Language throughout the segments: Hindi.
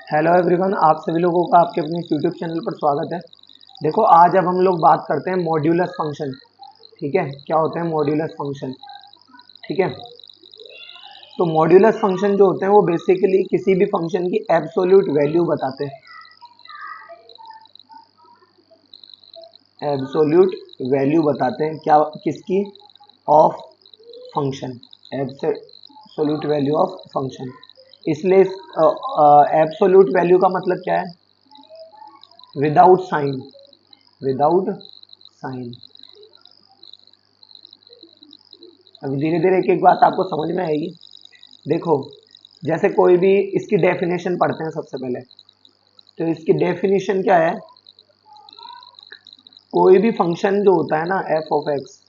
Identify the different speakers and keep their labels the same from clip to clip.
Speaker 1: हेलो एवरीवन, आप सभी लोगों का आपके अपने यूट्यूब चैनल पर स्वागत है। देखो, आज अब हम लोग बात करते हैं मॉड्यूलस फंक्शन। ठीक है, क्या होते हैं मॉड्यूलस फंक्शन? ठीक है, तो मॉड्यूलस फंक्शन जो होते हैं वो बेसिकली किसी भी फंक्शन की एब्सोल्यूट वैल्यू बताते हैं। एब्सोल्यूट वैल्यू बताते हैं क्या? किसकी? Of function. Absolute value of function. इसलिए एब्सोल्यूट वैल्यू का मतलब क्या है? Without sign. Without sign. अभी धीरे धीरे एक एक बात आपको समझ में आएगी। देखो, जैसे कोई भी इसकी डेफिनेशन पढ़ते हैं सबसे पहले। तो इसकी डेफिनेशन क्या है? कोई भी फंक्शन जो होता है ना एफ ऑफ एक्स,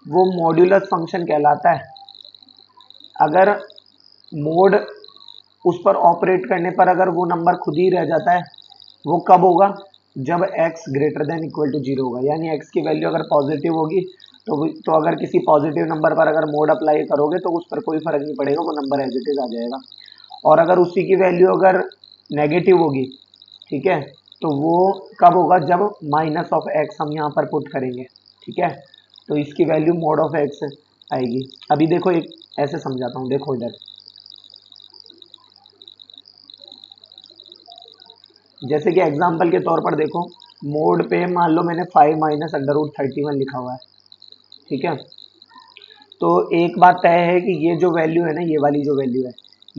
Speaker 1: वो मॉड्यूलस फंक्शन कहलाता है अगर मोड उस पर ऑपरेट करने पर अगर वो नंबर खुद ही रह जाता है। वो कब होगा? जब x greater than equal to zero होगा, यानी x की वैल्यू अगर पॉजिटिव होगी तो अगर किसी पॉजिटिव नंबर पर अगर मोड अप्लाई करोगे तो उस पर कोई फर्क नहीं पड़ेगा, वो नंबर एज इट इज आ जाएगा। और अगर उसी की वैल्यू अगर नेगेटिव होगी, ठीक है, तो वो कब होगा? जब माइनस ऑफ एक्स हम यहाँ पर पुट करेंगे। ठीक है, तो इसकी वैल्यू मोड ऑफ एक्स आएगी। अभी देखो, एक ऐसे समझाता हूँ। देखो इधर, जैसे कि एग्जाम्पल के तौर पर देखो, मोड पे मान लो मैंने 5 माइनस अंडर रूट 31 लिखा हुआ है। ठीक है, तो एक बात तय है कि ये जो वैल्यू है ना, ये वाली जो वैल्यू है,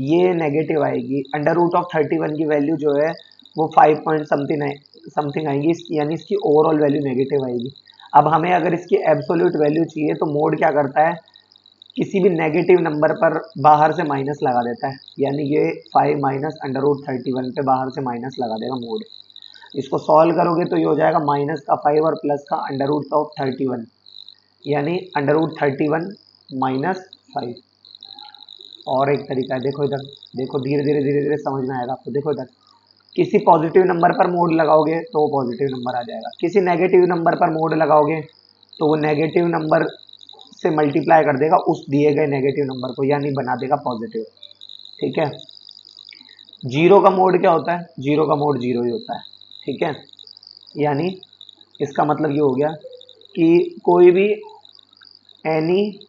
Speaker 1: ये नेगेटिव आएगी। अंडर रूट ऑफ 31 की वैल्यू जो है वो 5 पॉइंट समथिंग आएगी, यानी इसकी ओवरऑल वैल्यू नेगेटिव आएगी। अब हमें अगर इसकी एब्सोल्यूट वैल्यू चाहिए तो मोड क्या करता है? किसी भी नेगेटिव नंबर पर बाहर से माइनस लगा देता है, यानी ये 5 माइनस अंडर रूट 31 पे बाहर से माइनस लगा देगा मोड। इसको सॉल्व करोगे तो ये हो जाएगा माइनस का 5 और प्लस का अंडर रूट ऑफ 31, यानी अंडर रूट 31 माइनस 5। और एक तरीका है, देखो इधर, देखो धीरे धीरे समझ में आएगा आपको। देखो इधर, किसी पॉजिटिव नंबर पर मोड लगाओगे तो वो पॉजिटिव नंबर आ जाएगा। किसी नेगेटिव नंबर पर मोड लगाओगे तो वो नेगेटिव नंबर से मल्टीप्लाई कर देगा उस दिए गए नेगेटिव नंबर को, यानी बना देगा पॉजिटिव। ठीक है, जीरो का मोड क्या होता है? जीरो का मोड जीरो ही होता है। ठीक है, यानी इसका मतलब ये हो गया कि कोई भी एनी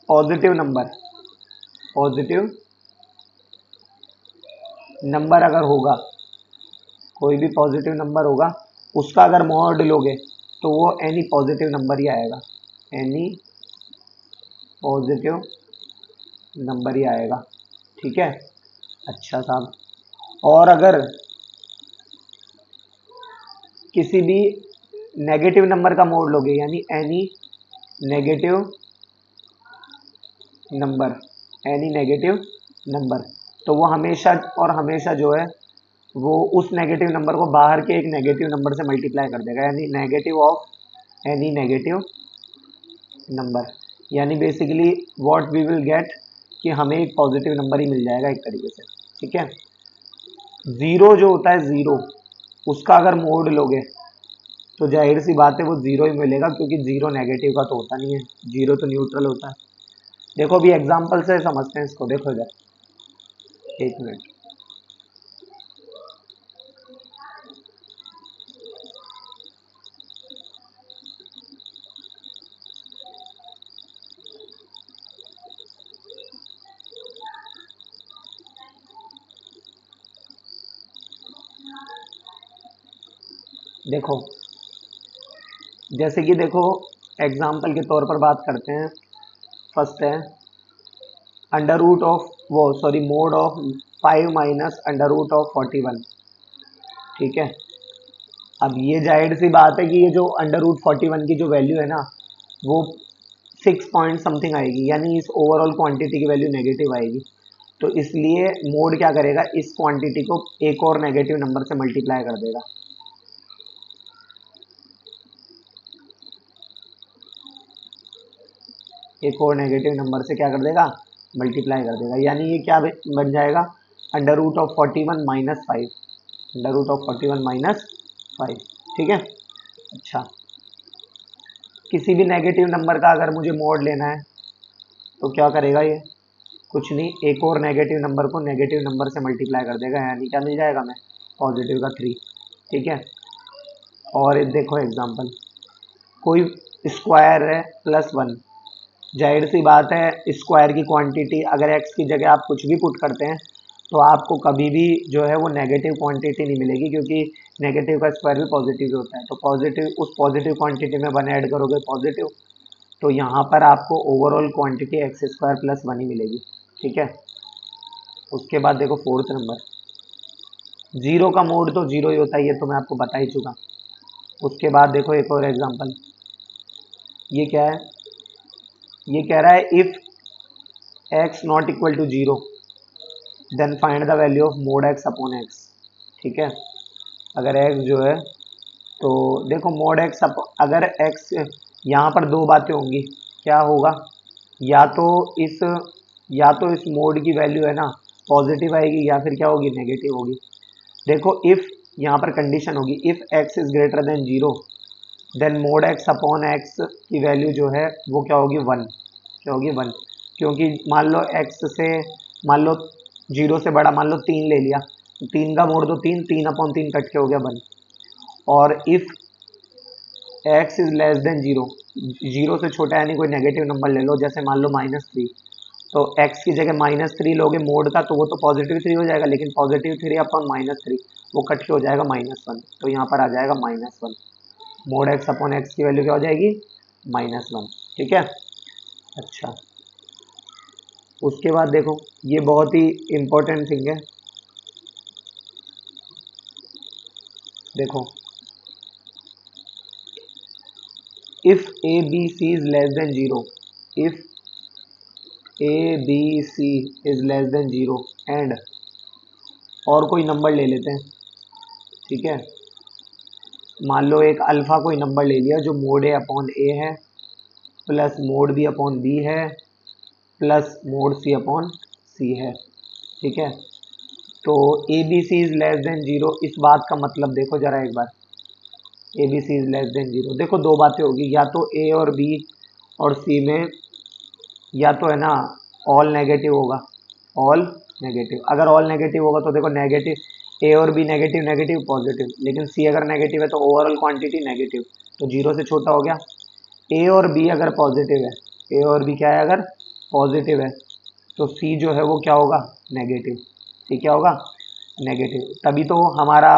Speaker 1: पॉजिटिव नंबर अगर होगा, कोई भी पॉजिटिव नंबर होगा, उसका अगर मॉड लोगे तो वो एनी पॉजिटिव नंबर ही आएगा। एनी पॉजिटिव नंबर ही आएगा। ठीक है, अच्छा साहब। और अगर किसी भी नेगेटिव नंबर का मोड लोगे, यानी any negative number, any negative number, तो वो हमेशा और हमेशा जो है वो उस नेगेटिव नंबर को बाहर के एक नेगेटिव नंबर से मल्टीप्लाई कर देगा, यानी negative of any negative number. यानी basically what we will get कि हमें एक पॉजिटिव नंबर ही मिल जाएगा एक तरीके से। ठीक है, ज़ीरो जो होता है, ज़ीरो, उसका अगर मोड लोगे तो जाहिर सी बात है वो ज़ीरो ही मिलेगा, क्योंकि ज़ीरो नेगेटिव का तो होता नहीं है, ज़ीरो तो न्यूट्रल होता है। देखो अभी एग्जाम्पल से समझते हैं इसको। देखो इधर, एक मिनट। देखो, जैसे कि देखो, एग्जाम्पल के तौर पर बात करते हैं। फर्स्ट है अंडर रूट ऑफ वो sorry mode of 5 minus under root of 41। ठीक है, अब ये जाहिर सी बात है कि ये जो अंडर रूट 41 की जो वैल्यू है ना, वो 6 पॉइंट समथिंग आएगी, यानी इस ओवरऑल क्वांटिटी की वैल्यू नेगेटिव आएगी। तो इसलिए मोड क्या करेगा? इस क्वांटिटी को एक और नेगेटिव नंबर से मल्टीप्लाई कर देगा। एक और नेगेटिव नंबर से क्या कर देगा? मल्टीप्लाई कर देगा, यानी ये क्या बन जाएगा? Under root of 41 minus 5। Under root of 41 minus 5। ठीक है, अच्छा। किसी भी नेगेटिव नंबर का अगर मुझे मोड लेना है तो क्या करेगा ये? कुछ नहीं, एक और नेगेटिव नंबर को नेगेटिव नंबर से मल्टीप्लाई कर देगा, यानी क्या मिल जाएगा हमें, पॉजिटिव का 3। ठीक है। और एक देखो एग्जांपल, कोई स्क्वायर है +1, जाहिर सी बात है स्क्वायर की क्वांटिटी अगर एक्स की जगह आप कुछ भी पुट करते हैं तो आपको कभी भी जो है वो नेगेटिव क्वांटिटी नहीं मिलेगी, क्योंकि नेगेटिव का स्क्वायर भी पॉजिटिव ही होता है। तो पॉजिटिव, उस पॉजिटिव क्वांटिटी में 1 ऐड करोगे पॉजिटिव, तो यहाँ पर आपको ओवरऑल क्वांटिटी x² + 1 ही मिलेगी। ठीक है। उसके बाद देखो फोर्थ नंबर, जीरो का मोड तो जीरो ही होता है, ये तो मैं आपको बता ही चुका। उसके बाद देखो एक और एग्जांपल, ये क्या है, ये कह रहा है if x not equal to 0 then find the value of mode x upon x। ठीक है। अगर x जो है, तो देखो मोड x अगर x, यहाँ पर दो बातें होंगी, क्या होगा, या तो इस या तो इस मोड की वैल्यू है ना पॉजिटिव आएगी, या फिर क्या होगी, नेगेटिव होगी। देखो इफ, यहाँ पर कंडीशन होगी if x is greater than 0 then mode x upon x की वैल्यू जो है वो क्या होगी, 1। क्या होगी, 1। क्योंकि मान लो x से, मान लो 0 से बड़ा, मान लो 3 ले लिया, तो 3 का मोड तो 3, 3/3 कट के हो गया 1। और if x is less than 0, 0 से छोटा यानी कोई नेगेटिव नंबर ले लो, जैसे मान लो -3, तो x की जगह -3 लोगे मोड का, तो वो तो पॉजिटिव 3 हो जाएगा, लेकिन पॉजिटिव 3 अपॉन -3 वो कट के हो जाएगा -1, तो यहाँ पर आ जाएगा -1। मोड x अपॉन x की वैल्यू क्या हो जाएगी, -1। ठीक है। अच्छा, उसके बाद देखो ये बहुत ही इंपॉर्टेंट थिंग है, देखो if a b c is less than 0, if a b c is less than 0 and, और कोई नंबर ले लेते हैं। ठीक है। मान लो एक अल्फा कोई नंबर ले लिया जो मोड ए अपॉन ए है, plus mod b upon b है, plus mod c upon c है। ठीक है। तो a b c is less than 0, इस बात का मतलब देखो जरा एक बार, a b c is less than 0, देखो दो बातें होगी, या तो ए और बी और सी में, या तो है ना ऑल नेगेटिव होगा, ऑल नेगेटिव। अगर ऑल नेगेटिव होगा तो देखो नेगेटिव, ए और बी नेगेटिव नेगेटिव पॉजिटिव, लेकिन सी अगर नेगेटिव है तो ओवरऑल क्वांटिटी नेगेटिव, तो 0 से छोटा हो गया। ए और बी अगर पॉजिटिव है, ए और बी क्या है, अगर पॉजिटिव है, तो सी जो है वो क्या होगा, नेगेटिव। सी क्या होगा, नेगेटिव। तभी तो हमारा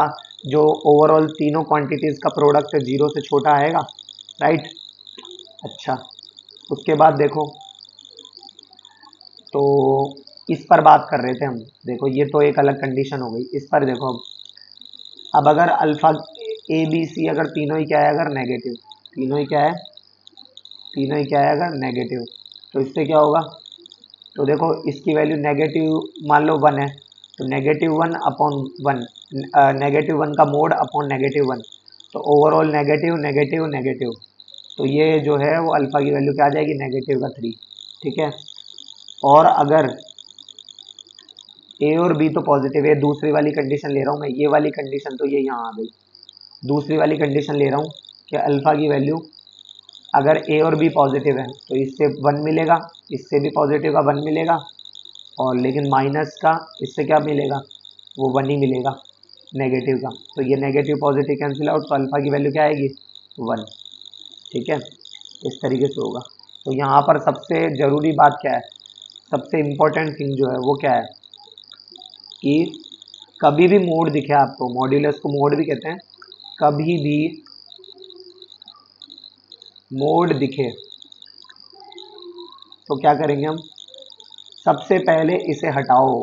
Speaker 1: जो ओवरऑल तीनों क्वांटिटीज़ का प्रोडक्ट 0 से छोटा आएगा, राइट। अच्छा, उसके बाद देखो, तो इस पर बात कर रहे थे हम, देखो ये तो एक अलग कंडीशन हो गई। इस पर देखो अब अगर अल्फा ए बी सी अगर तीनों ही क्या है, अगर नेगेटिव, तीनों ही क्या है, तीनों ही क्या है, अगर नेगेटिव, तो इससे क्या होगा, तो देखो इसकी वैल्यू नेगेटिव मान लो 1 है, तो -1/1, -1 का मोड अपॉन -1, तो ओवरऑल नेगेटिव नेगेटिव नेगेटिव, तो ये जो है वो अल्फ़ा की वैल्यू क्या आ जाएगी, -3। ठीक है। और अगर ए और बी तो पॉजिटिव है, दूसरी वाली कंडीशन ले रहा हूँ मैं, ये वाली कंडीशन तो ये यहाँ आ गई, दूसरी वाली कंडीशन ले रहा हूँ कि अल्फ़ा की वैल्यू अगर ए और बी पॉजिटिव है तो इससे 1 मिलेगा, इससे भी पॉजिटिव का 1 मिलेगा, और लेकिन माइनस का इससे क्या मिलेगा, वो 1 ही मिलेगा नेगेटिव का, तो ये नेगेटिव पॉजिटिव कैंसिल आउट, तो अल्फ़ा की वैल्यू क्या आएगी, 1। ठीक है। इस तरीके से होगा। तो यहाँ पर सबसे ज़रूरी बात क्या है, सबसे इम्पोर्टेंट थिंग जो है वो क्या है कि कभी भी मोड दिखे आपको, मॉड्यूलस को मोड भी कहते हैं, कभी भी मोड दिखे तो क्या करेंगे हम, सबसे पहले इसे हटाओ।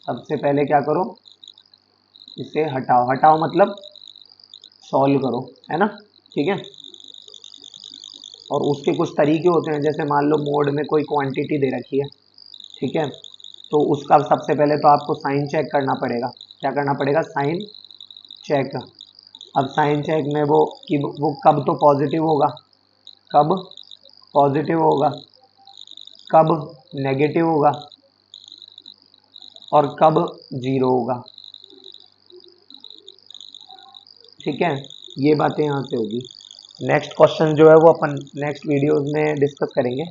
Speaker 1: सबसे पहले क्या करो, इसे हटाओ, हटाओ मतलब सॉल्व करो, है ना। ठीक है। और उसके कुछ तरीके होते हैं, जैसे मान लो मोड में कोई क्वांटिटी दे रखी है, ठीक है, तो उसका सबसे पहले तो आपको साइन चेक करना पड़ेगा। क्या करना पड़ेगा, साइन चेक। अब साइन चेक में वो कि वो कब तो पॉजिटिव होगा, कब पॉजिटिव होगा, कब नेगेटिव होगा, और कब जीरो होगा। ठीक है, ये बातें यहाँ से होगी। नेक्स्ट क्वेश्चन जो है वो अपन नेक्स्ट वीडियोस में डिस्कस करेंगे,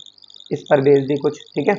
Speaker 1: इस पर बेस्ड ही कुछ, ठीक है।